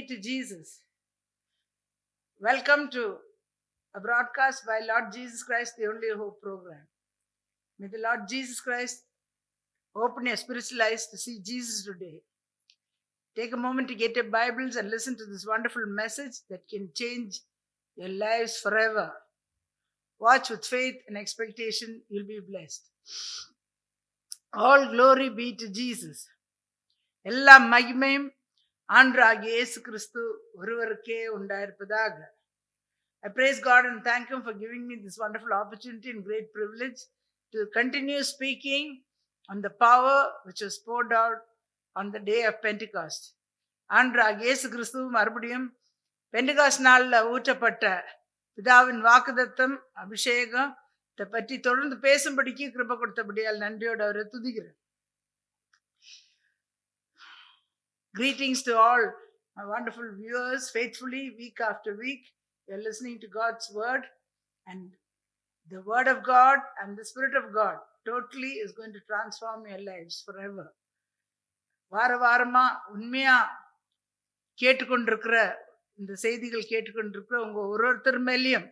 to Jesus. Welcome to a broadcast by Lord Jesus Christ, the Only Hope program. May the Lord Jesus Christ open your spiritual eyes to see Jesus today. Take a moment to get your Bibles and listen to this wonderful message that can change your lives forever. Watch with faith and expectation, you'll be blessed. All glory be to Jesus. எல்லா மகிமையும் ஆண்டவராகிய இயேசு கிறிஸ்து ஒருவருக்கே உண்டாயிருப்பதாக. I praise God and thank Him for giving me this wonderful opportunity and great privilege to continue speaking on the power which was poured out on the day of Pentecost. ஆண்டவராகிய இயேசு கிறிஸ்து மறுபடியும் Pentecost நாளில் ஊற்றப்பட்ட பிதாவின் வாக்குத்தத்தம் அபிஷேகத்தை பற்றி தொடர்ந்து பேசும்படிக்கு கிருபை கொடுத்தபடியால் நன்றியோடு அவரை துதிக்கிறேன். Greetings to all my wonderful viewers. Faithfully, week after week, you're listening to God's word, and the word of God and the Spirit of God totally is going to transform your lives forever. வாரமா உண்மையா கேட்டுக்கொண்டிருக்கிற இந்த செய்திகள் கேட்டுக்கொண்டிருக்கிற உங்க ஒருத்தர் மேலேயும்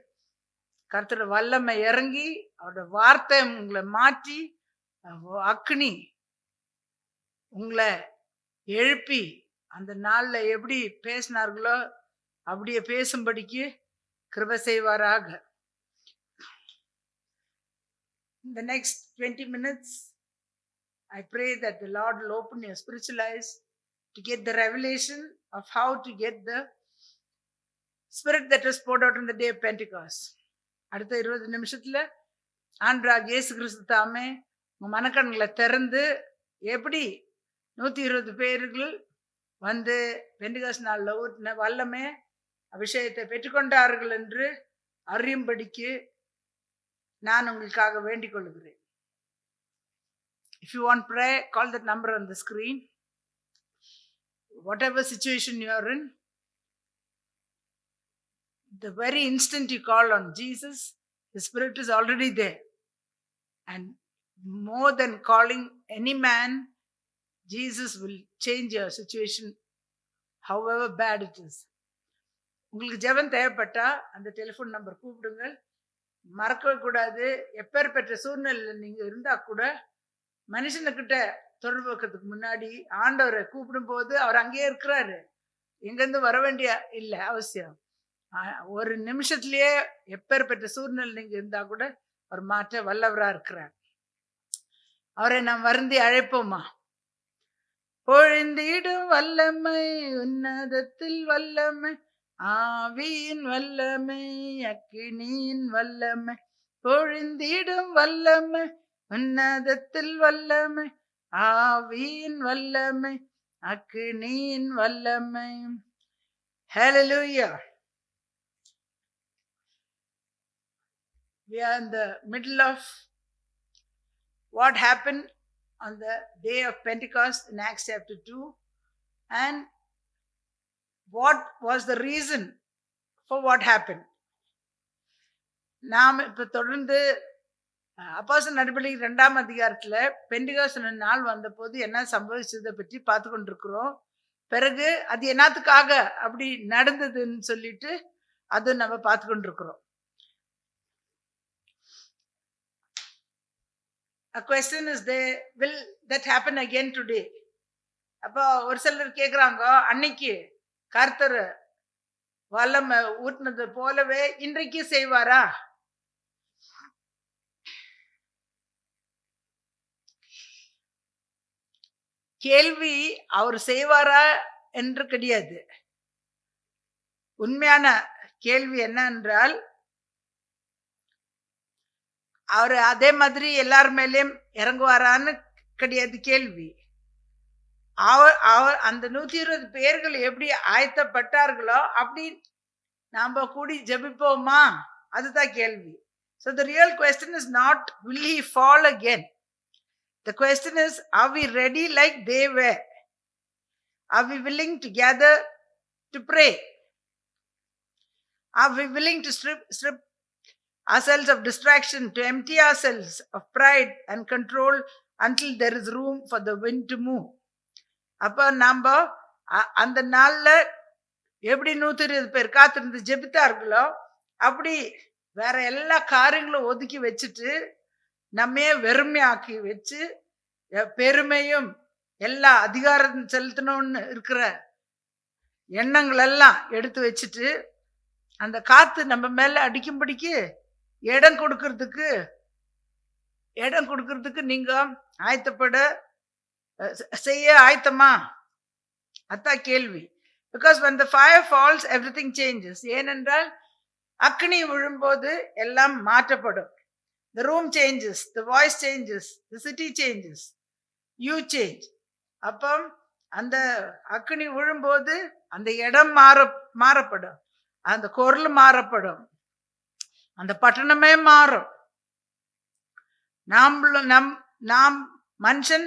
கர்த்தர் வல்லமை இறங்கி அவரோட வார்த்தை உங்களை மாற்றி அக்னி உங்களை எழுப்பி அந்த நாள்ல எப்படி பேசினார்களோ அப்படியே பேசும்படிக்கு கிருபை செய்வாராக. In the next 20 minutes, I pray that the Lord will open your spiritual eyes to get the revelation of how to get the Spirit that was poured out on the day of Pentecost. அடுத்த 20 நிமிஷத்துல ஆண்டவராகிய இயேசு கிறிஸ்து தாமே உங்க மனக்கண்களை திறந்து எப்படி 120 பேர்கள் வந்து பெண்டகாஸ்ட் நாளில் ஊற்றின வல்லமே அபிஷேகத்தை பெற்றுக்கொண்டார்கள் என்று அறியும்படிக்கு நான் உங்களுக்காக வேண்டிக் கொள்கிறேன். If you want prayer, call that number on the screen. Whatever situation you are in, the very instant you call on Jesus, the Spirit is already there. And more than calling any man, Jesus will change your situation, however bad it is. உங்களுக்கு ஜெபம் தேவைப்பட்டா அந்த telephone number கூப்பிடுங்க. மறக்கவே கூடாது. எப்பேற்பட்ட சூழ்நிலையில் நீங்க இருந்தா கூட மனுஷனுக்கிட்ட தொடர்பு வைக்கிறதுக்கு முன்னாடி ஆண்டவரை கூப்பிடும் போது அவர் அங்கேயே இருக்கிறாரு. எங்கேருந்து வர வேண்டிய இல்லை அவசியம். ஒரு நிமிஷத்துலயே எப்பேற்பட்ட சூழ்நிலை நீங்க இருந்தா கூட அவர் மாற்ற வல்லவரா இருக்கிறார். அவரை நாம் வருந்தி அழைப்போமா? பொழிந்திடும் வல்லமை உன்னதத்தில் வல்லமை, ஆவியின் வல்லமை, அக்கினியின் வல்லமை. பொழிந்திடும் வல்லமை உன்னதத்தில் வல்லமை, ஆவியின் வல்லமை, அக்கினியின் வல்லமை. Hallelujah. We are in the middle of what happened on the day of Pentecost in Acts chapter 2, and what was the reason for what happened. நாம் இப்ப தொடர்ந்து அப்போஸ்தலர் நடபடிகள் 2ஆம் அதிகாரத்துல பெண்டகாஸ்ட் நாள் வந்த போது என்ன சம்பவிச்சதை பற்றி பார்த்து கொண்டிருக்கிறோம். பிறகு அது என்னத்துக்காக அப்படி நடந்ததுன்னு சொல்லிட்டு அது நம்ம பார்த்து கொண்டிருக்கிறோம். A question is there, will that happen again today? அப்போ ஒரு சிலர் கேட்குறாங்க, அன்னைக்கு கர்த்தர் வல்லமை ஊட்டினது போலவே இன்றைக்கு செய்வாரா? கேள்வி அவர் செய்வாரா என்று கிடையாது. உண்மையான கேள்வி என்ன என்றால், அவர் அதே மாதிரி எல்லார் மேலேயும் இறங்குவாரான்னு கிடையாது கேள்வி. அவர் அந்த 120 பேர்கள் எப்படி ஆயத்தப்பட்டார்களோ அப்படி நாம கூடி ஜெபிப்போமா? அதுதான் கேள்வி. So the real question is not will he fall again. The question is, are we ready like they were? Are we willing to gather to pray? Are we willing to strip ourselves of distraction, to empty ourselves of pride and control until there is room for the wind to move? அப்போ நம்ம அந்த நாள்ல எப்படி 120 பேர் காத்திருந்து ஜெபித்தார்களோ அப்படி வேற எல்லா காரியங்களும் ஒதுக்கி வச்சுட்டு நம்மையே வெறுமையாக்கி வச்சு பெருமையும் எல்லா அதிகாரம் செலுத்தணும்னு இருக்கிற எண்ணங்கள் எல்லாம் எடுத்து வச்சுட்டு அந்த காத்து நம்ம மேல அடிக்கும்படிக்கு இடம் கொடுக்கறதுக்கு நீங்க ஆயத்தப்பட செய்ய ஆயத்தமா? அதான் கேள்வி. Because when the fire falls, everything changes. ஏனென்றால் அக்னி விழும்போது எல்லாம் மாற்றப்படும். The room changes, the voice changes, the city changes, you change. அப்போ அந்த அக்னி விழும்போது அந்த இடம் மாறப்படும், அந்த குரல் மாறப்படும், அந்த பட்டணமே மாறும். நாம் மனுஷன்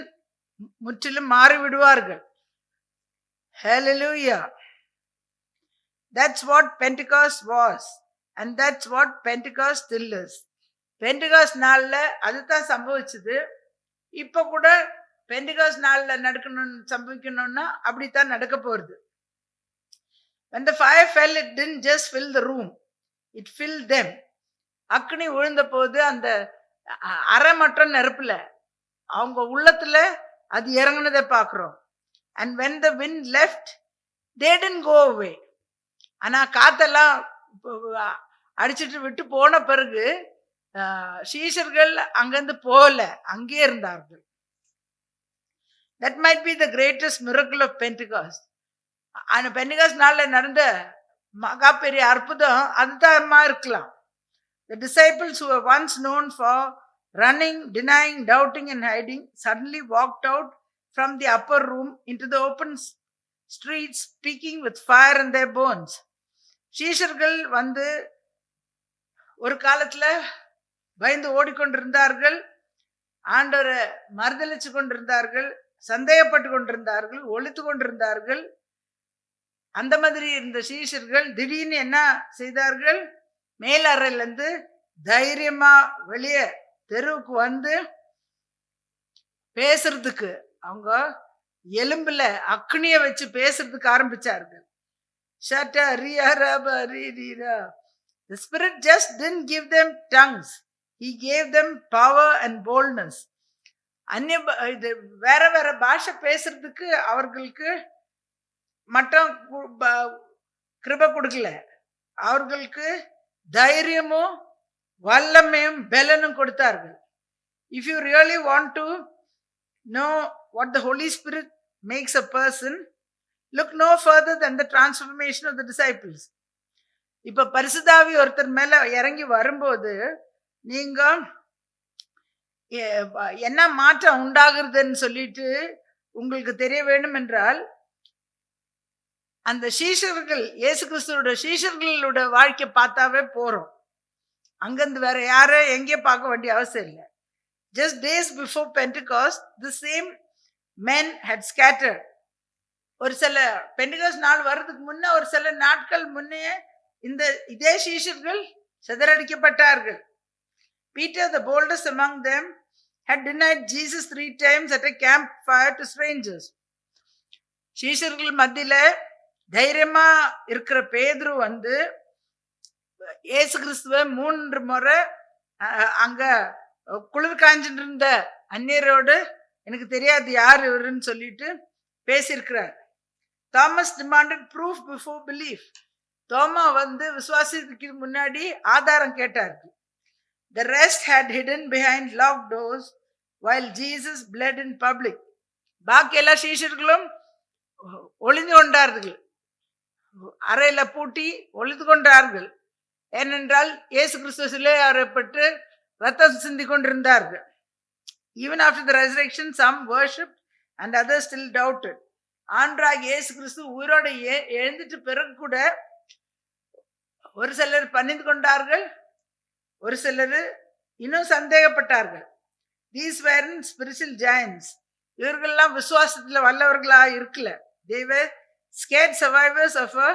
முற்றிலும் மாறி விடுவார்கள். Hallelujah. That's what Pentecost was, and that's what Pentecost still is. Pentecost நாள்ல அதுதான் சம்பவிச்சது. இப்ப கூட Pentecost நாள்ல சம்பவிக்கணும்னா அப்படித்தான் நடக்க போறது. When the fire fell, it didn't just fill the room, it filled them. அக்னி விழுந்த போது அந்த அரை மட்டும் நெருப்புல அவங்க உள்ளத்துல அது இறங்குனதை பார்க்கிறோம். And when the wind left, they didn't go away. ஆனா காத்தெல்லாம் அடிச்சிட்டு விட்டு போன பிறகு சீஷர்கள் அங்கிருந்து போகல, அங்கே இருந்தார்கள். That might be the greatest miracle of Pentecost. அந்த பெண்டிகாஸ்ட் நாள்ல நடந்த மகா பெரிய அற்புதம் அதுதான் இருக்கலாம். The disciples who were once known for running, denying, doubting and hiding suddenly walked out from the upper room into the open streets, speaking with fire in their bones. சீஷர்கள் வந்து ஒரு காலத்துல பயந்து ஓடிக்கொண்டிருந்தார்கள், ஆண்டவரை மறுதலிச்சு கொண்டிருந்தார்கள், சந்தேகப்பட்டு கொண்டிருந்தார்கள், ஒளித்து கொண்டிருந்தார்கள். அந்த மாதிரி இருந்த சீஷர்கள் திடீர்னு என்ன செய்தார்கள்? மேலறையிலிருந்து தைரியமா வெளியே தெருவுக்கு வந்து பேசுறதுக்கு, அவங்க எலும்புல அக்னிய வச்சு பேசுறதுக்கு ஆரம்பிச்சார்கள். The Spirit just didn't give them tongues, He gave them power and boldness. வேற வேற பாஷை பேசுறதுக்கு அவர்களுக்கு மட்டும் கிருபை கொடுக்கல, அவர்களுக்கு தைரியமும் வல்லமையும் பலனும் கொடுத்தார்கள். If you really want to know what the Holy Spirit makes a person, look no further than the transformation of the disciples. இப்ப பரிசுத்தாவி ஒருத்தர் மேல இறங்கி வரும்போது நீங்க என்ன மாற்றம் உண்டாகுறதுன்னு சொல்லிட்டு உங்களுக்கு தெரிய வேண்டும் என்றால், அந்த சீஷர்கள், இயேசு கிறிஸ்துவோட சீஷர்களோட வாழ்க்கை பார்த்தாவே போறோம். அங்கிருந்து வேற யாரும் எங்கே பார்க்க வேண்டிய அவசியம் இல்லை. Just days before Pentecost, the same men had scattered. ஒரு சில பெண்டிகாஸ்ட் நாள் வர்றதுக்கு முன்ன ஒரு சில நாட்கள் முன்னே இதே சீஷர்கள் சிதறடிக்கப்பட்டார்கள். Peter, the boldest among them, had denied Jesus 3 times at a campfire to strangers. சீஷர்கள் மத்தியில தைரியமா இருக்கிற பேதுரு வந்து இயேசு கிறிஸ்துவ 3 முறை அங்க குளிர் காஞ்சிட்டு இருந்த அந்நியரோடு எனக்கு தெரியாது யார் இவருன்னு சொல்லிட்டு பேசியிருக்கிறார். Thomas demanded proof before belief. தோமா வந்து விசுவாசத்துக்கு முன்னாடி ஆதாரம் கேட்டார்கள். The rest had hidden behind locked doors while Jesus bled in public. பாக்கி எல்லா சீஷர்களும் ஒளிந்து கொண்டார்கள், அறையில பூட்டி ஒளிந்து கொண்டார்கள். ஏனென்றால் இயேசு கிறிஸ்து சிலுவையில் அறையப்பட்டு ரத்தம் சிந்தி கொண்டிருந்தார்கள். Even after the resurrection, some worshipped and others still doubted. ஆண்டவராகிய இயேசு கிறிஸ்து உயிரோடு எழுந்துட்டு பிறகு கூட ஒரு சிலர் பணிந்து கொண்டார்கள், ஒரு சிலர் இன்னும் சந்தேகப்பட்டார்கள். These weren't spiritual giants. இவர்கள்லாம் விசுவாசத்துல வல்லவர்களா இருக்கல. They were scared survivors of a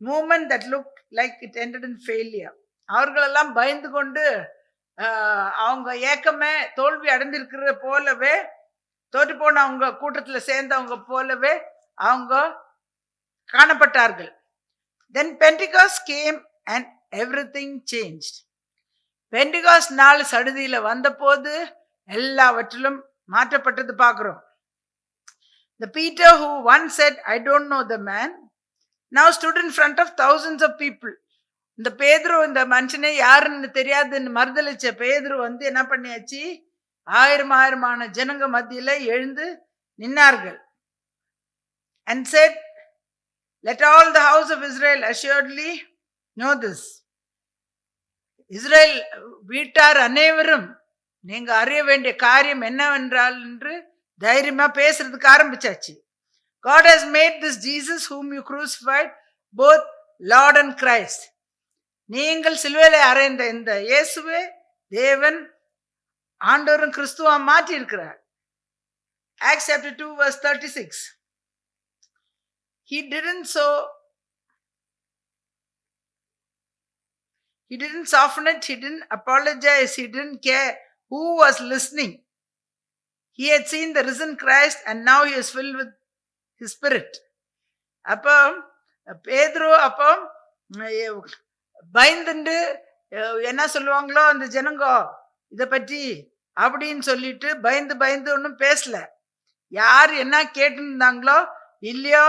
movement that looked like it ended in failure. அவர்களெல்லாம் பயந்து கொண்டு அவங்க ஏக்கமே தோல்வி அடைந்திருக்கிற போலவே, தோற்று போன அவங்க கூட்டத்தில் சேர்ந்தவங்க போலவே அவங்க காணப்பட்டார்கள். Then Pentecost came and everything changed. Pentecost நாள் சடுதியில வந்த போது எல்லாவற்றிலும் மாற்றப்பட்டது பார்க்கிறோம். The Peter who once said, I don't know the man, now stood in front of thousands of people. இந்த பேதுரு இந்த மனுஷனே யாருன்னு தெரியாதுன்னு மறுதளிச்ச பேதுரு வந்து என்ன பண்ணியாச்சு, ஆயிரமான ஜனங்க மத்தியில எழுந்து நின்னார்கள். And said, let all the house of Israel assuredly know this. Israel வீட்டார் அனைவரும் நீங்க அறிய வேண்டிய காரியம் என்னவென்றால் என்று தைரியமா பேசுறதுக்கு ஆரம்பிச்சாச்சு. God has made this Jesus whom you crucified both Lord and Christ. நீங்கள் சிலுவையிலே அறைந்த இந்த இயேசுவே தேவன் ஆண்டவரும் கிறிஸ்துவா மாற்றி இருக்கிறார். Acts chapter 2 verse 36. He didn't soften it, he didn't apologize, he didn't care who was listening. He had seen the risen Christ and now he is filled with his spirit. அப்போ பேதுரு அப்போ பயந்துண்டு என்ன சொல்லுவாங்களோ அந்த ஜனங்கோ இதை பற்றி அப்படின்னு சொல்லிட்டு பயந்து ஒன்றும் பேசல. யார் என்ன கேட்டுருந்தாங்களோ இல்லையோ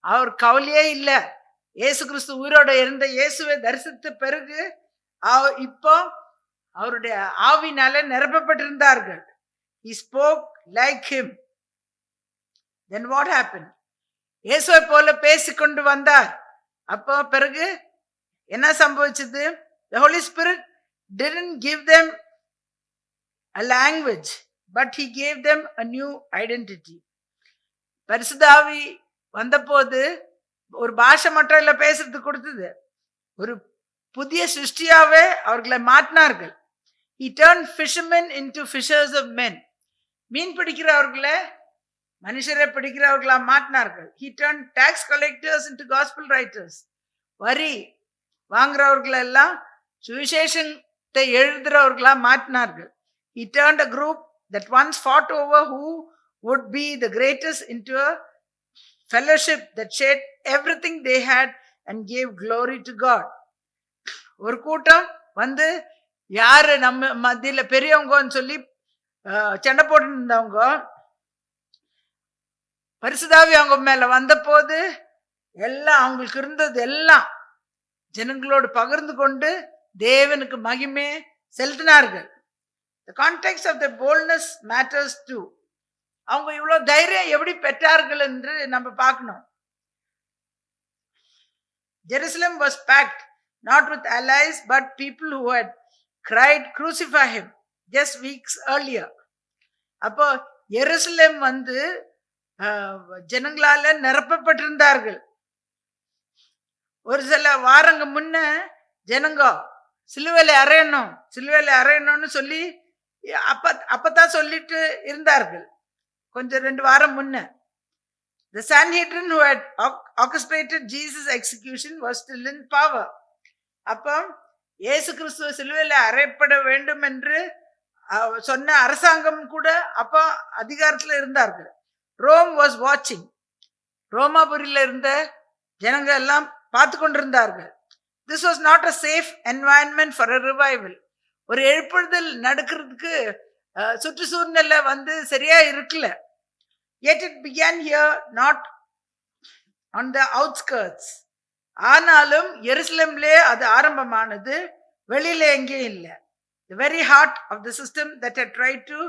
அவர் கவலையே இல்லை. இயேசு கிறிஸ்து உயிரோட இருந்த இயேசுவை தரிசித்த பிறகு இப்போ அவருடைய ஆவினால நிரப்பப்பட்டிருந்தார்கள். He spoke like him. Then what happened? இயேசுவை போல பேசிக்கொண்டு வந்தார். அப்போ பிறகு என்ன சம்பவிச்சது? The Holy Spirit didn't give them a language, but he gave them a new identity. பரிசுத்த ஆவி வந்தபோது ஒரு பாஷை மட்டும் இல்ல பேசுறது கொடுத்தது, ஒரு புதிய சிருஷ்டியாவே அவர்களை மாற்றினார்கள். He turned fishermen into fishers of men. மீன் பிடிக்கிறவர்களை மனுஷரை பிடிக்கிறவர்களா மாற்றினார்கள். He turned tax collectors into gospel writers. வரி வாங்குறவர்கள் எல்லாம் சுவிசேஷத்தை எழுதுறவர்களா மாற்றினார்கள். He turned a group that once fought over who would be the greatest into a fellowship that shared everything they had and gave glory to God. ஒரு கூட்டம் வந்து யாரு நம்ம மத்தியில பெரியவங்கன்னு சொல்லி சண்டை போட்டு இருந்தவங்க பரிசுத்தாவி அவங்க மேல வந்த போது எல்லாம் அவங்களுக்கு இருந்தது எல்லாம் ஜனங்களோடு பகிர்ந்து கொண்டு தேவனுக்கு மகிமை செலுத்தினார்கள். The context of the boldness matters too. அவங்க இவ்வளவு தைரியம் எப்படி பெற்றார்கள் என்று நம்ம பார்க்கணும். Jerusalem was packed not with allies but people who had cried crucify him just weeks earlier. அப்போ எருசலேம் வந்து ஜனங்களால நிரப்பப்பட்டிருந்தார்கள். ஒரு சில வாரங்க முன்ன ஜனங்க சிலுவையில அறையணும்னு சொல்லி அப்பதான் சொல்லிட்டு இருந்தார்கள். கொஞ்சம் 2 வாரம் முன்ன. The Sanhedrin who had orchestrated Jesus' execution was still in power. அப்போ இயேசு கிறிஸ்துவ சிலுவையில அறையப்பட வேண்டும் என்று சொன்ன அரசாங்கம் கூட அப்போ அதிகாரத்தில் இருந்தார்கள். ரோம் வாஸ் வாட்சிங். ரோமாபுரியில இருந்த ஜனங்க எல்லாம் பார்த்து கொண்டிருந்தார்கள். This was not a safe environment for a revival. ஒரு எழுப்புதல் நடக்கிறதுக்கு சுற்றுச்சூழ்நிலை வந்து சரியா இருக்கல. Yet it began here, not on the outskirts. ஆனாலும் எருசலேம்லே அது ஆரம்பமானது, வெளியில எங்கேயும் இல்லை. The very heart of the system that had tried to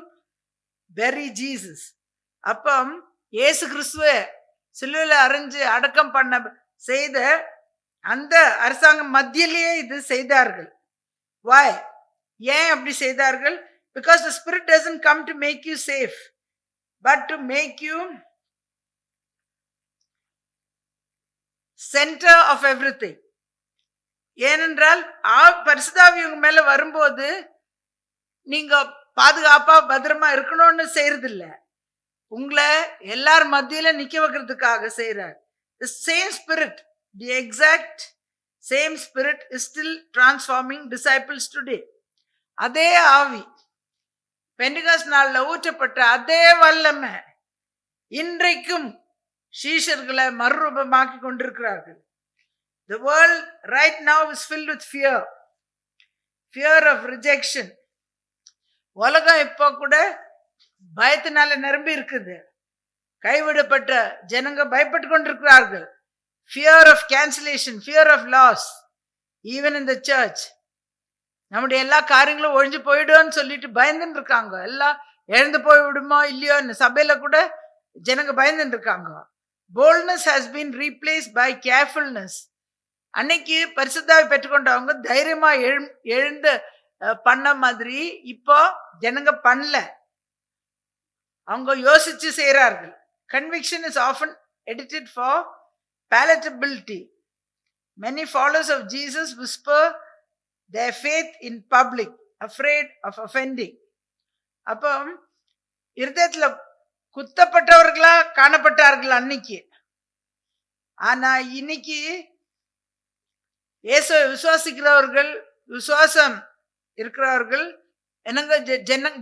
bury Jesus. அப்போ இயேசு கிறிஸ்துவ சிலுவையில அறைஞ்சு அடக்கம் பண்ண செய்த அந்த அரசாங்கம் மத்தியிலேயே இது செய்தார்கள். Why? ஏன் அப்படி செய்தார்கள்? Because the Spirit doesn't come to make you safe, but to make you center of everything. ஏனென்றால் பரிசுத்தாவி உங்க மேல வரும்போது நீங்க பாதுகாப்பா பத்திரமா இருக்கணும்னு செய்யறது இல்ல, உங்களை எல்லார் மத்தியில நிக்க வைக்கிறதுக்காக செய்யறார். The same Spirit, the exact same Spirit is still transforming disciples today. அதே ஆவி பெண்டிகாஸ்ட் நாள்ல ஊற்றப்பட்ட அதே வல்லமை இன்றைக்கும் சீஷர்களை மறுரூபமாக்கி கொண்டிருக்கிறார்கள். The world right now is filled with fear. Fear of rejection. உலகம் இப்போ கூட பயத்தினால நிரம்பி இருக்குது. கைவிடப்பட்ட ஜனங்க பயப்பட்டு கொண்டிருக்கிறார்கள். Fear of cancellation, fear of loss, even in the church. நம்முடைய எல்லா காரியங்களும் ஒழிஞ்சு போயிடும்னு சொல்லிட்டு பயந்துட்டு இருக்காங்க. எல்லாம் எழுந்து போய் விடுமோ இல்லையோ சபையில கூட ஜனங்க பயந்துட்டு இருக்காங்க. Boldness has been replaced by carefulness. அன்னைக்கு பரிசுத்தாவை பெற்றுக்கொண்டவங்க தைரியமா எழுந்து பண்ண மாதிரி இப்போ ஜனங்க பண்ணல. அவங்க யோசிச்சு செய்கிறார்கள். Conviction is often edited for palatability. Many followers of Jesus whisper their faith in public, afraid of offending. அப்போ இருதயத்துல குத்தப்பட்டவர்களா காணப்பட்டார்கள் அன்னைக்கு. ஆனா இன்னைக்கு இயேசுவை விசுவாசிக்கிறவர்கள், விசுவாசம் இருக்கிறவர்கள் என்னங்க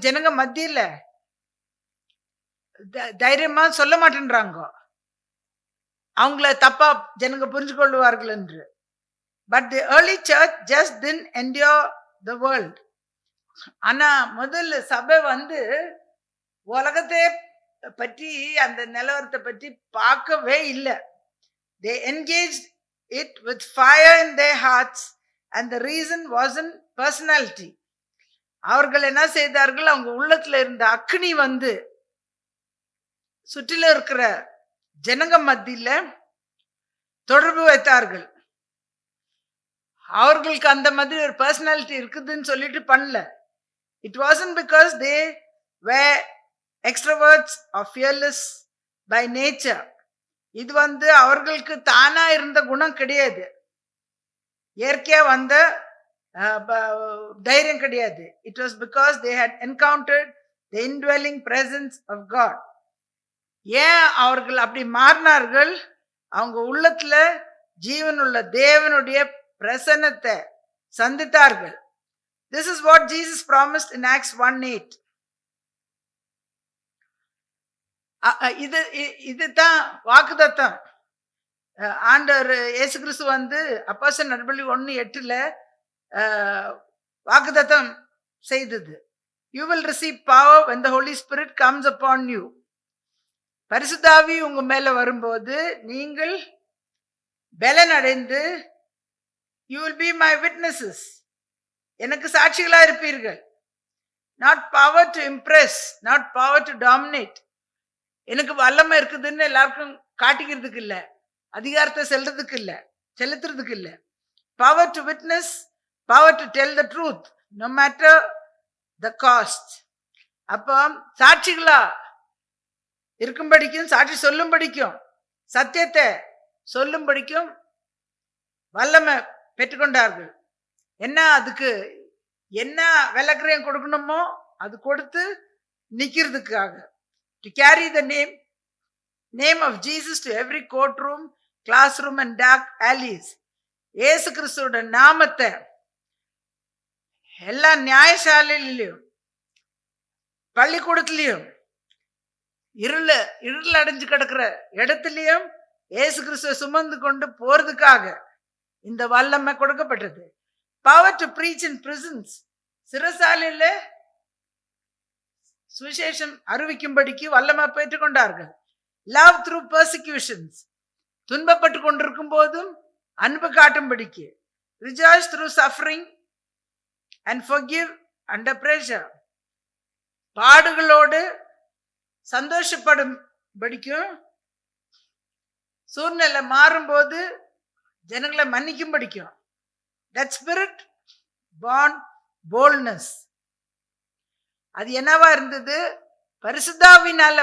ஜனங்க மத்தியில தைரியமா சொல்ல மாட்டேன்றாங்க. அவங்கள தப்பா ஜனங்க புரிஞ்சு கொள்வார்கள் என்று. But the early church just didn't endure the world. ஆனா முதல்ல சபை உலகத்தை பற்றி அந்த நிலவரத்தை பற்றி பார்க்கவே இல்லை. They engaged it with fire in their hearts and the reason wasn't personality. அவர்கள் என்ன செய்தார்கள்? அவங்க உள்ளத்துல இருந்த அக்னி சுற்றில இருக்கிற ஜனங்க மத்தியில தொடர்பு வைத்தார்கள். அவர்களுக்கு அந்த மாதிரி ஒரு பர்சனாலிட்டி இருக்குதுன்னு சொல்லிட்டு பண்ணல. It wasn't because they were extroverts or fearless by nature. இது அவர்களுக்கு தானா இருந்த குணம் கிடையாது, இயற்கையா வந்த தைரியம் கிடையாது. It was because they had encountered the indwelling presence of God. ஏன் அவர்கள் அப்படி மாறினார்கள்? அவங்க உள்ளத்துல ஜீவனுள்ள தேவனுடைய பிரசன்னத்தை சந்தித்தார்கள். This is what Jesus promised in Acts 1:8. இதுதான் வாக்குத்தத்தம். ஆண்டவர் இயேசு கிறிஸ்து அப்போஸ்தலர் நடபடி 1:8 வாக்குத்தத்தம் செய்தது. You will receive power when the Holy Spirit comes upon you. பரிசுத்தாவி உங்க மேல வரும்போது நீங்கள் பலன் அடைந்து you will be my witnesses. எனக்கு சாட்சிகளா இருப்பீர்கள். Not power to impress, not power to dominate. எனக்கு வல்லமை இருக்குதுன்னு எல்லாருக்கும் காட்டிக்கிறதுக்கு இல்ல, அதிகாரத்தை செலுத்துறதுக்கு இல்ல. Power to witness, power to tell the truth, no matter the cost. அப்போ சாட்சிகளா இருக்கும்படிக்கும், சாட்சி சொல்லும்படிக்கும், சத்தியத்தை சொல்லும்படிக்கும் வல்லமை பெற்றுக்கொண்டார்கள். அதுக்கு என்ன விலக்கிரயம் கொடுக்கணுமோ அது கொடுத்து நிக்கிறதுக்காக. To carry the name of Jesus to every courtroom, classroom and dark alleys. இயேசு கிறிஸ்துவோட நாமத்தை எல்லா நியாயசாலையிலும், பள்ளிக்கூடத்திலையும், இருள் அடைஞ்சு கிடக்கிற இடத்துலயும் இயேசு கிறிஸ்துவை சுமந்து கொண்டு போறதுக்காக இந்த வல்லமை கொடுக்கப்பட்டது. Power to preach in prisons. சிறைசாலையில சுவிசேஷம் அறிவிக்கும்படிக்கு வல்லமை பெற்றுக் கொண்டார்கள். Love through persecutions. துன்பப்பட்டு கொண்டிருக்கும் போதும் அன்பு காட்டும்படிக்கு. Rejoice through suffering and forgive under pressure. பாடுகளோடு சந்தோஷப்படும்படிக்கும், சூழ்நிலை மாறும்போது ஜனங்களை மன்னிக்கும் படிக்கும். That spirit born boldness. அது என்னவா இருந்தது? பரிசுத்தாவினால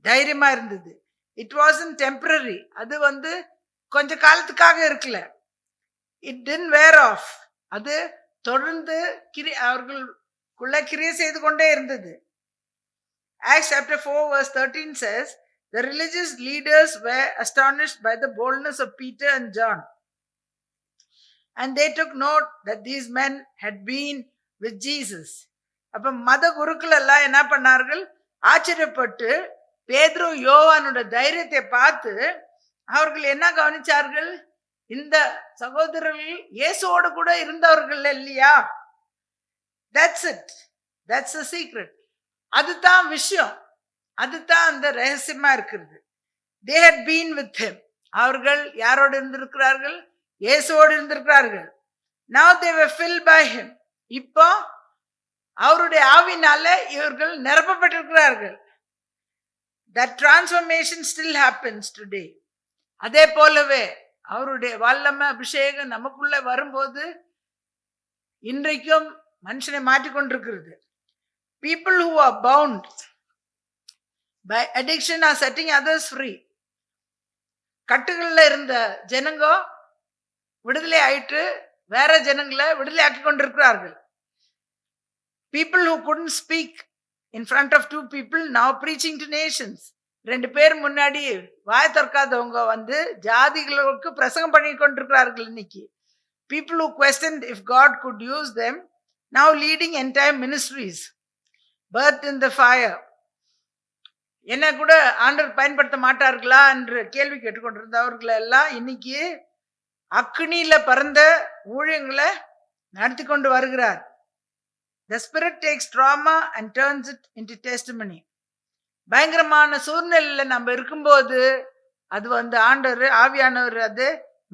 தைரியமா இருந்தது. It wasn't temporary. அது கொஞ்ச காலத்துக்காக இருக்கல. It didn't wear off. அது தொடர்ந்து அவர்களுக்குள்ள கிரியை செய்து கொண்டே இருந்தது. Acts chapter 4 verse 13 says, the religious leaders were astonished by the boldness of Peter and John. And they took note that these men had been with Jesus. அப்ப மத குருக்கள் எல்லாம் என்ன பண்ணார்கள்? ஆச்சரியப்பட்டு பேதுரு யோவானோட தைரியத்தை பார்த்து அவர்கள் என்ன கவனிச்சார்கள்? இந்த சகோதரர்கள் இயேசுவோடு கூட இருந்தவர்கள் இல்லையா? That's it. That's the secret. அதுதான் விஷயம், அதுதான் அந்த ரகசியமா இருக்கிறது. They had been with him. அவர்கள் யாரோடு இருந்திருக்கிறார்கள்? இயேசுவோடு இருந்திருக்கிறார்கள். Now they were filled by him. இப்போ அவருடைய ஆவினால இவர்கள் நிரப்பப்பட்டிருக்கிறார்கள். That transformation still happens today. அதே போலவே அவருடைய வல்லமை அபிஷேகம் நமக்குள்ள வரும்போது இன்றைக்கும் மனுஷனை மாற்றிக்கொண்டிருக்கிறது. People who are bound by addiction are setting others free. கட்டுகள்ல இருந்த ஜனங்க விடுதலை ஆயிட்டு வேற ஜனங்களை விடுதலை ஆக்கி கொண்டிருக்கிறார்கள். People who couldn't speak in front of two people now preaching to nations. 2 பேர் முன்னாடி வாய் திறக்காதவங்க வந்து ஜாதிகளுக்கு பிரசங்கம் பண்ணி கொண்டிருக்கிறார்கள் இன்னைக்கு. People who questioned if God could use them now leading end-time ministries. Birth in the fire. என்ன கூட ஆண்டவர் பயன்படுத்த மாட்டார்களா என்று கேள்வி கேட்டுக்கொண்டிருந்தவர்கள் எல்லாம் இன்னைக்கு அக்னியில பறந்த ஊழியங்களை நடத்தி கொண்டு வருகிறார். The Spirit takes trauma and turns it into testimony. பயங்கரமான சூழ்நிலையில நம்ம இருக்கும்போது அது வந்து ஆண்டவர் ஆவியானவர் அது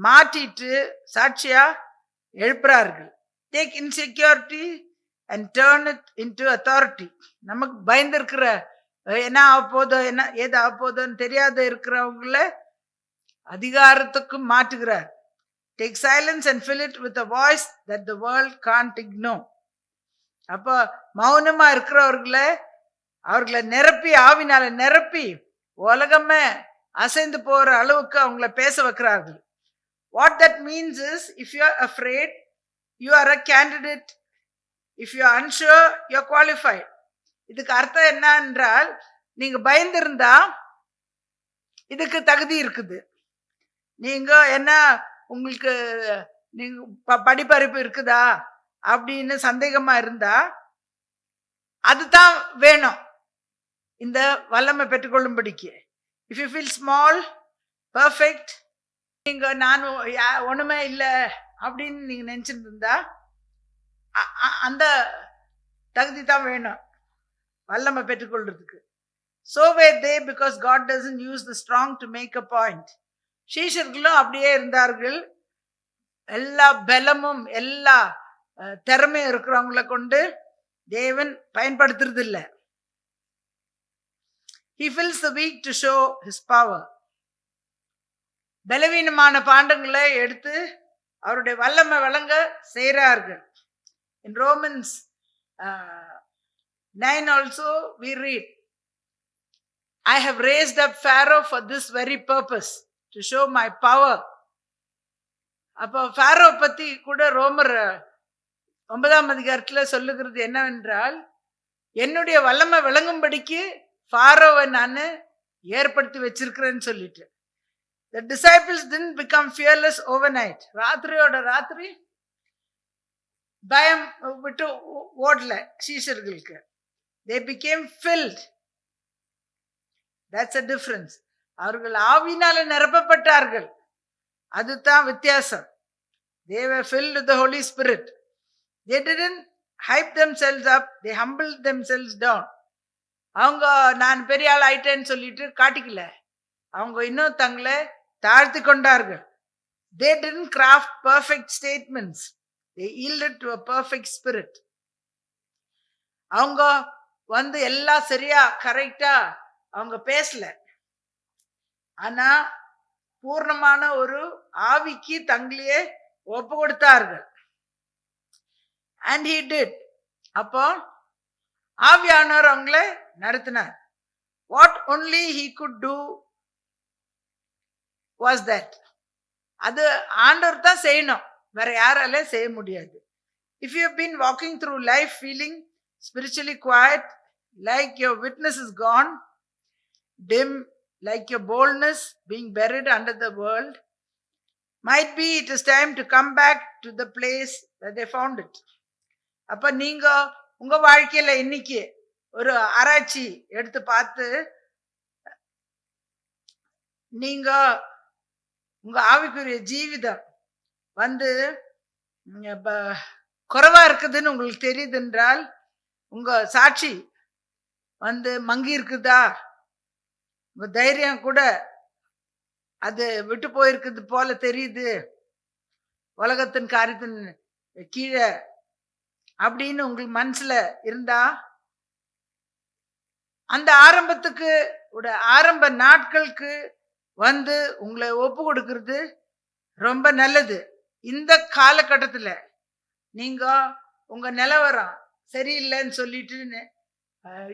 மாற்றிட்டு சாட்சியா எழுப்புறார்கள். Take insecurity and turn it into authority. நமக்கு பயந்திருக்கிற என்ன ஆகப்போதோ என்ன ஏது ஆகப்போதோன்னு தெரியாத இருக்கிறவங்கள அதிகாரத்துக்கு மாற்றுகிறார். Take silence and fill it with a voice that the world can't ignore. அப்போ மௌனமா அவர்களை நிரப்பி ஆவினால நிரப்பி உலகமே அசைந்து போற அளவுக்கு அவங்கள பேச வைக்கிறார்கள். What that means is, if you are afraid, you are a candidate. If you are unsure, you are qualified. இதுக்கு அர்த்தம் என்ன என்றால், நீங்க பயந்திருந்தா இதுக்கு தகுதி இருக்குது. நீங்க என்ன உங்களுக்கு நீங்க படிப்பறிப்பு இருக்குதா அப்படின்னு சந்தேகமா இருந்தா அதுதான் வேணும் இந்த வல்லமை பெற்றுக்கொள்ளும்படிக்கு. If you feel small perfect, நீங்க நான் ஒண்ணுமே இல்லை அப்படின்னு நீங்க நினைச்சிட்டு இருந்தா அந்த தகுதி தான் வேணும் வல்லமை பெற்றுக்கொள்றதுக்கு. So were they, because God doesn't use the strong to make a point. சீஷர்களும் அப்படியே இருந்தார்கள். எல்லா பலமும் எல்லா திறமையும் இருக்கிறவங்களை கொண்டு தேவன் பயன்படுத்துறது இல்லை. He fills the weak to show his power. பலவீனமான பாண்டங்களை எடுத்து அவருடைய வல்லமை வழங்க செய்கிறார்கள். In Romans 9 also we read, I have raised up Pharaoh for this very purpose, to show my power. அப்போ ஃபாரோ பத்தி கூட ரோமர் 9ஆம் அதிகாரத்துல சொல்லுகிறது என்னவென்றால், என்னுடைய வல்லமை விளங்கும்படிக்கு ஃபாரோவை நான் ஏற்படுத்தி வச்சிருக்கிறேன்னு சொல்லிட்டு. The disciples didn't become fearless overnight. ராத்திரியோட ராத்திரி பயம் விட்டு ஓடல சீஷர்களுக்கு. They became filled. That's a difference. அவர்கள் ஆவியினால நிரப்பப்பட்டார்கள். அதுதான் வித்தியாசம். They were filled with the Holy Spirit. They didn't hype themselves up. They humbled themselves down. அவங்க நான் பெரிய ஆள் ஆயிட்டேன்னு சொல்லிட்டு காட்டிக்கல. அவங்க இன்னும் தங்களை தாழ்த்தி கொண்டார்கள். They didn't craft perfect statements. They yielded to a perfect spirit. அவங்க வந்து எல்லாம் சரியா கரெக்டா அவங்க பேசல. ஆனா பூர்ணமான ஒரு ஆவிக்கு தங்களையே ஒப்பு கொடுத்தார்கள். And he did. அப்போ ஆவியானவர் அவங்களை நடத்தினார். What only he could do was that. அது ஆண்டவர் தான் செய்யணும், வேற யாராலே செய்ய முடியாது. If you have been walking through life feeling spiritually quiet, like your witness is gone, dim, like your boldness being buried under the world, might be it is time to come back to the place where they found it. அப்ப நீங்க உங்க வாழ்க்கையில இன்னைக்கு ஒரு ஆராய்ச்சி எடுத்து பார்த்து நீங்க உங்க ஆவிக்குரிய ஜீவிதம் வந்து குறைவா இருக்குதுன்னு உங்களுக்கு தெரியுது என்றால், உங்க சாட்சி வந்து மங்கி இருக்குதா, உங்க தைரியம் கூட அது விட்டு போயிருக்குது போல தெரியுது, உலகத்தின் காரியத்தின் கீழே அப்படின்னு உங்களுக்கு மனசுல இருந்தா, அந்த ஆரம்பத்துக்கு ஆரம்ப நாட்களுக்கு வந்து உங்களை ஒப்பு கொடுக்கிறது ரொம்ப நல்லது. இந்த காலகட்டத்துல நீங்க உங்க நிலவரம் சரியில்லைன்னு சொல்லிட்டு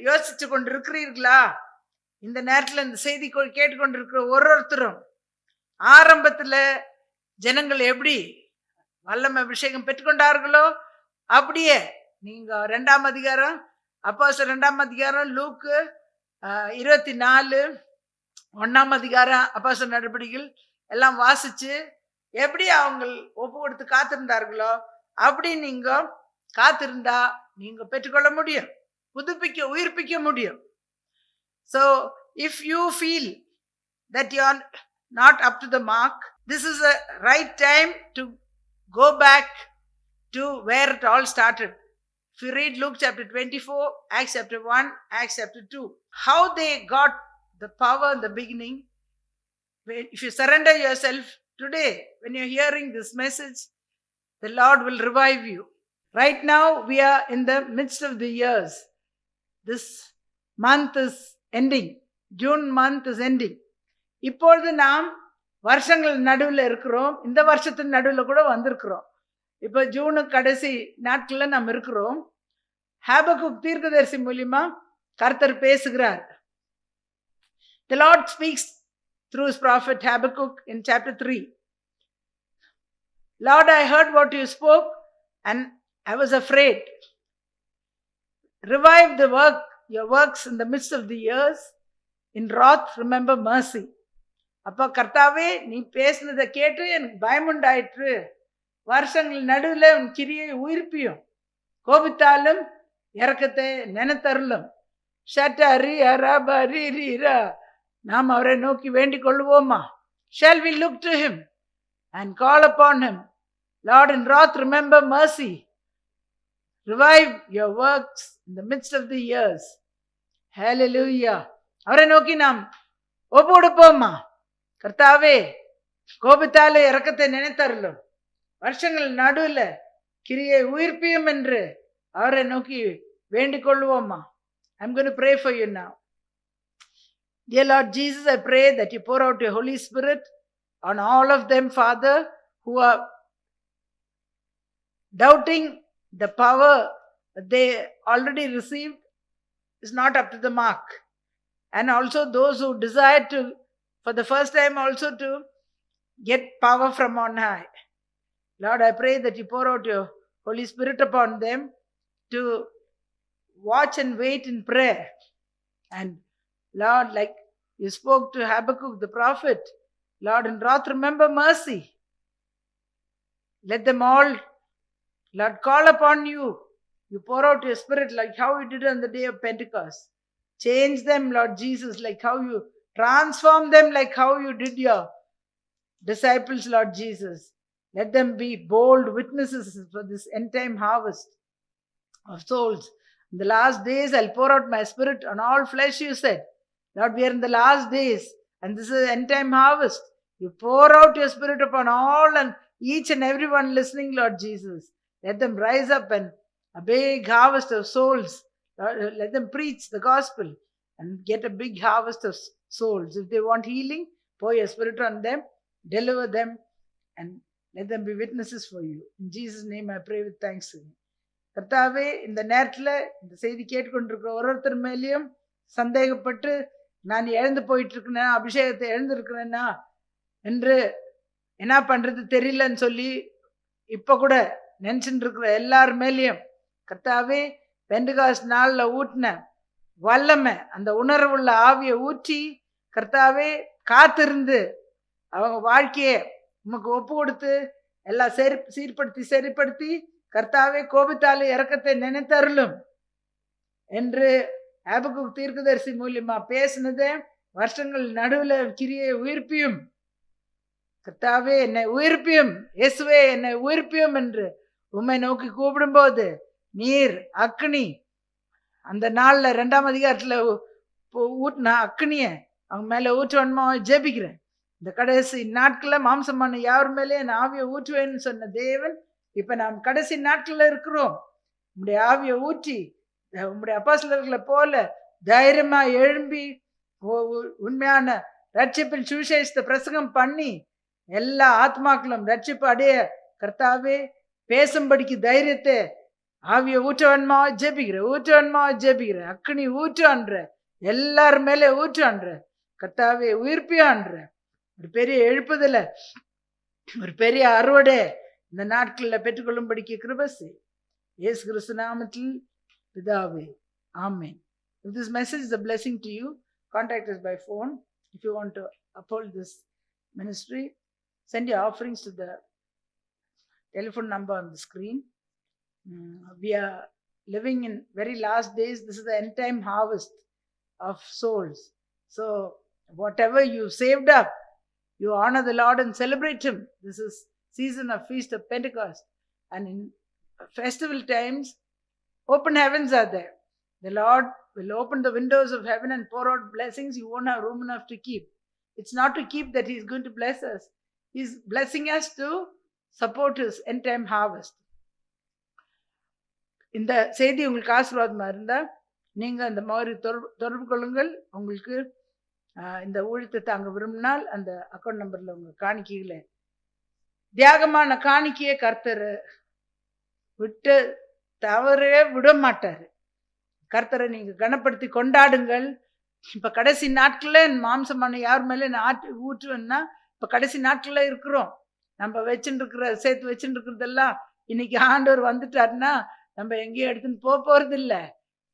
யோசிச்சு கொண்டு இருக்கிறீர்களா? இந்த நேரத்துல இந்த செய்தி கேட்டுக்கொண்டிருக்கிற ஒருத்தரும் ஆரம்பத்துல ஜனங்கள் எப்படி வல்லமை அபிஷேகம் பெற்றுக்கொண்டார்களோ அப்படியே நீங்க 2ஆம் அதிகாரம், அப்போஸ்தலர் 2ஆம் அதிகாரம், லூக்கு 24, 1ஆம் அதிகாரம் அப்போஸ்தலர் நடபடிகள் எல்லாம் வாசிச்சு எப்படி அவங்க ஒப்பு கொடுத்து காத்திருந்தார்களோ அப்படி நீங்க காத்திருந்தா நீங்க பெற்றுக்கொள்ள முடியும், உயிர்ப்பிக்க முடியும். So if you feel that you are not up to the mark, this is a right time to go back to where it all started. If you read Luke chapter 24, Acts chapter 1, Acts chapter 2, how they got the power in the beginning. If you surrender yourself today, when you're hearing this message, the Lord will revive you. Right now, we are in the midst of the years. This month is ending. June month is ending. இப்பொழுது நாம் வருஷங்கள் நடுவில் இருக்கிறோம். இந்த வருஷத்தின் நடுவில் கூட வந்திருக்கிறோம். இப்போ ஜூனு கடைசி நாட்கள்ல நாம் இருக்கிறோம். ஹாபக்குக் தீர்க்கதரிசி மூலமா கர்த்தர் பேசுகிறார். The Lord speaks through his prophet Habakkuk in chapter 3. Lord, I heard what you spoke and I was afraid. Revive your works in the midst of the years. In wrath, remember mercy. அப்போ கர்த்தாவே, நீ பேசினதை கேட்டு எனக்கு பயமுண்டாயிற்று. வருஷங்கள் நடுவில் உன் கிரியை உயிர்ப்பியும், கோபித்தாலும் இரக்கத்தை நினைத்தருளும். நாம் அவரை நோக்கி வேண்டிக் கொள்வோமா? Shall we look to him and call upon him? Lord, in wrath remember mercy. Revive your works in the midst of the years. Hallelujah. அவரை நோக்கி நாம் ஒப்பு கொடுப்போமா? கர்த்தாவே, கோபித்தாலே இரக்கத்தை நினைத்தருளும், வருஷங்கள் நடுவில் கிரியை உயிர்ப்பியும் என்று அவரை நோக்கி வேண்டிக் கொள்வோமா? I'm going to pray for you now. Dear Lord Jesus, I pray that you pour out your Holy Spirit on all of them, Father, who are doubting the power that they already received is not up to the mark. And also those who desire to, for the first time also, to get power from on high. Lord, I pray that you pour out your Holy Spirit upon them to watch and wait in prayer. And Lord, like you spoke to Habakkuk the prophet, Lord, in wrath remember mercy. Let them all, Lord, call upon you. You pour out your Spirit like how you did on the day of Pentecost. Change them, Lord Jesus, like how you transform them, like how you did your disciples, Lord Jesus. Let them be bold witnesses for this end time harvest of souls. In the last days, I'll pour out my Spirit on all flesh, you said. Lord, we are in the last days, and this is end time harvest. You pour out your Spirit upon all and each and everyone listening, Lord Jesus. Let them rise up and a big harvest of souls. Lord, let them preach the gospel and get a big harvest of souls. If they want healing, pour your Spirit on them, deliver them, and let them be witnesses for you. In Jesus' name I pray with thanksgiving. கர்த்தாவே, இந்த நேரத்தில் இந்த செய்தி கேட்டுக்கொண்டிருக்கிற ஒருத்தர் மேலேயும் சந்தேகப்பட்டு நான் இழந்து போயிட்டு இருக்கிறேன்னா, அபிஷேகத்தை இழந்திருக்கிறேன்னா என்று என்ன பண்றது தெரியலன்னு சொல்லி இப்ப கூட நினைச்சுட்டு இருக்கிற எல்லார் மேலேயும் கர்த்தாவே, பெந்தெகோஸ்து நாள்ல ஊட்டின வல்லமை, அந்த உணர்வுள்ள ஆவியை ஊற்றி கர்த்தாவே காத்திருந்து அவங்க வாழ்க்கையை உமக்கு ஒப்பு கொடுத்து எல்லாம் சரிப்படுத்தி கர்த்தாவே, கோபித்தாலே இரக்கத்தை நினைத்தருளும் என்று ஹாபக்குக் தீர்க்கதரிசி மூலியமா பேசினதே வருஷங்கள் நடுவில் கிரியை உயிர்ப்பியும். கர்த்தாவே என்னை உயிர்ப்பியும், இயேசுவே என்னை உயிர்ப்பியும் என்று உம்மை நோக்கி கூப்பிடும்போது நீர் அக்னி அந்த நாள்ல 2ஆம் அதிகாரத்துல ஊட்டின அக்னிய அவங்க மேல ஊற்றுவன்மா ஜெபிக்கிறேன். இந்த கடைசி நாட்கள்ல மாம்சமான யார் மேலே என் ஆவியை ஊற்றுவேன்னு சொன்ன தேவன், இப்ப நாம் கடைசி நாட்கள்ல இருக்கிறோம். உம்முடைய ஆவியை ஊற்றி உம்முடைய அப்போஸ்தலர்களை போல தைரியமா எழும்பி உண்மையான ரட்சிப்பின் சுவிசேஷத்தை பிரசங்கம் பண்ணி எல்லா ஆத்மாக்களும் ரட்சிப்பு அடைய கர்த்தாவே பேசும்படிக்கு தைரியத்தை ஆவிய ஊற்றவன்மா ஜெபிக்கிறேன். அக்னி ஊற்றான்ற எல்லார் மேலே ஊற்றான்ற கர்த்தாவே உயிர்ப்பியான்ற ஒரு பெரிய எழுப்புதல, ஒரு பெரிய அறுவடை இந்த நாட்களில் பெற்றுக்கொள்ளும்படிக்கு கிருபை இயேசு கிறிஸ்து நாமத்தில் பிதாவே, ஆமென். If this message is a blessing to you, contact us by phone. If you want to uphold this ministry, send your offerings to the telephone number on the screen. We are living in very last days. This is the end time harvest of souls. So whatever you saved up, you honor the Lord and celebrate Him. This is season of Feast of Pentecost. And in festival times, open heavens are there. The Lord will open the windows of heaven and pour out blessings you won't have room enough to keep. It's not to keep that He is going to bless us. He is blessing us to support His end time harvest. இந்த செய்தி உங்களுக்கு ஆசீர்வாதமா இருந்தா நீங்க அந்த மாதிரி தொடர்பு கொள்ளுங்கள். உங்களுக்கு இந்த ஊழியத்தை தாங்க விரும்பினால் அந்த அக்கௌண்ட் நம்பர்ல உங்க காணிக்கைகளை, தியாகமான காணிக்கையை கர்த்தர் விட்டு தவறவே விட மாட்டாரு. கர்த்தரை நீங்க கனப்படுத்தி கொண்டாடுங்கள். இப்ப கடைசி நாட்கள்ல மாம்சமான யார் மேல ஊற்றுவேன்னா இப்ப கடைசி நாட்கள்ல இருக்கிறோம். நம்ம சேர்த்து வச்சுட்டு இருக்கிறதெல்லாம் இன்னைக்கு ஆண்டவர் வந்துட்டாருன்னா நம்ம எங்கேயும் எடுத்துன்னு போறது இல்லை.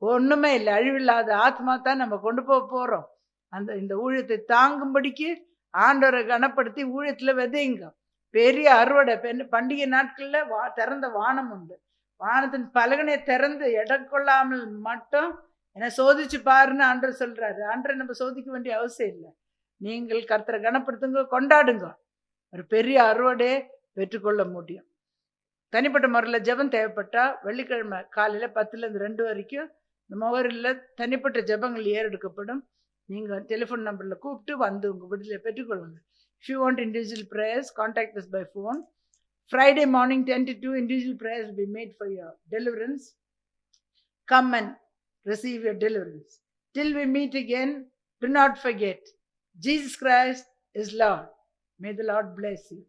ஒண்ணுமே இல்லை, அழிவில்லாத ஆத்மா தான் நம்ம கொண்டு போறோம். இந்த ஊழியத்தை தாங்கும்படிக்கு ஆண்டவரை கனப்படுத்தி ஊழியத்துல விதைங்க. பெரிய அறுவடை. பண்டிகை நாட்கள்ல திறந்த வானம் உண்டு. வானத்தின் பலகனையை திறந்து இடம் கொள்ளாமல் மட்டும் என்னை சோதிச்சு பாருன்னு ஆண்டவர் சொல்றாரு. ஆண்டரை நம்ம சோதிக்க வேண்டிய அவசியம் இல்லை. நீங்கள் கர்த்தரை கனப்படுத்துங்க, கொண்டாடுங்க. ஒரு பெரிய அறுவடையை பெற்றுக்கொள்ள முடியும். தனிப்பட்ட முறையில் ஜெபம் தேவைப்பட்டா வெள்ளிக்கிழமை காலையில 10லேருந்து 2 வரைக்கும் இந்த முகவரியில் தனிப்பட்ட ஜெபங்கள் ஏறெடுக்கப்படும். நீங்கள் டெலிஃபோன் நம்பரில் கூப்பிட்டு வந்து உங்கள் விடுதலை பெற்றுக்கொள்ளுங்க. If you want individual prayers, contact us by phone. Friday morning 10 to 2, individual prayers will be made for your deliverance. Come and receive your deliverance. Till we meet again, do not forget, Jesus Christ is Lord. May the Lord bless you.